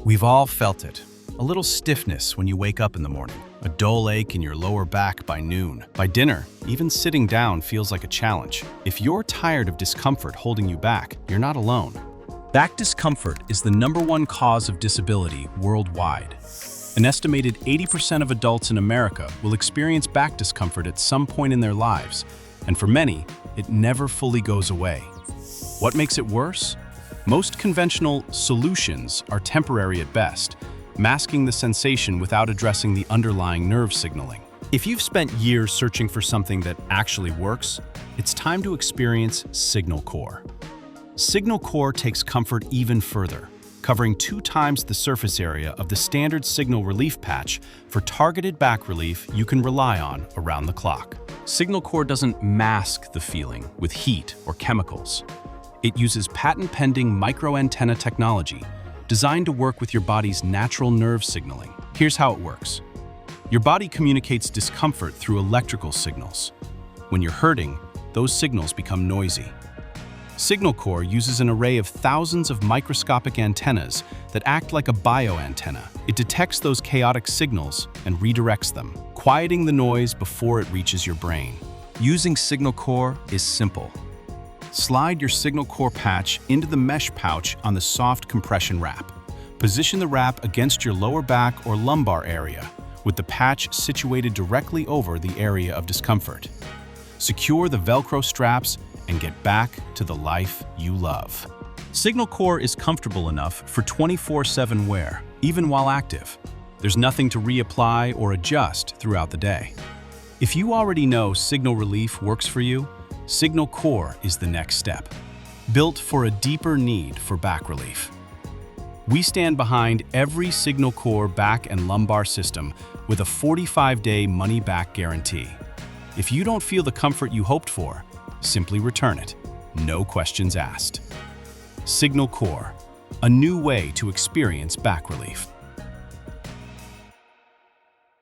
We've all felt it. A little stiffness when you wake up in the morning, a dull ache in your lower back by noon. By dinner, even sitting down feels like a challenge. If you're tired of discomfort holding you back, you're not alone. Back discomfort is the #1 cause of disability worldwide. An estimated 80% of adults in America will experience back discomfort at some point in their lives, and for many, it never fully goes away. What makes it worse? Most conventional solutions are temporary at best, masking the sensation without addressing the underlying nerve signaling. If you've spent years searching for something that actually works, it's time to experience Signal Core. Signal Core takes comfort even further, covering 2 times the surface area of the standard Signal Relief patch for targeted back relief you can rely on around the clock. Signal Core doesn't mask the feeling with heat or chemicals. It uses patent-pending microantenna technology designed to work with your body's natural nerve signaling. Here's how it works. Your body communicates discomfort through electrical signals. When you're hurting, those signals become noisy. Signal Core uses an array of thousands of microscopic antennas that act like a bioantenna. It detects those chaotic signals and redirects them, quieting the noise before it reaches your brain. Using Signal Core is simple. Slide your Signal Core patch into the mesh pouch on the soft compression wrap. Position the wrap against your lower back or lumbar area, with the patch situated directly over the area of discomfort. Secure the Velcro straps and get back to the life you love. Signal Core is comfortable enough for 24/7 wear, even while active. There's nothing to reapply or adjust throughout the day. If you already know Signal Relief works for you, Signal Core is the next step, built for a deeper need for back relief. We stand behind every Signal Core back and lumbar system with a 45-day money-back guarantee. If you don't feel the comfort you hoped for, simply return it, no questions asked. Signal Core, a new way to experience back relief.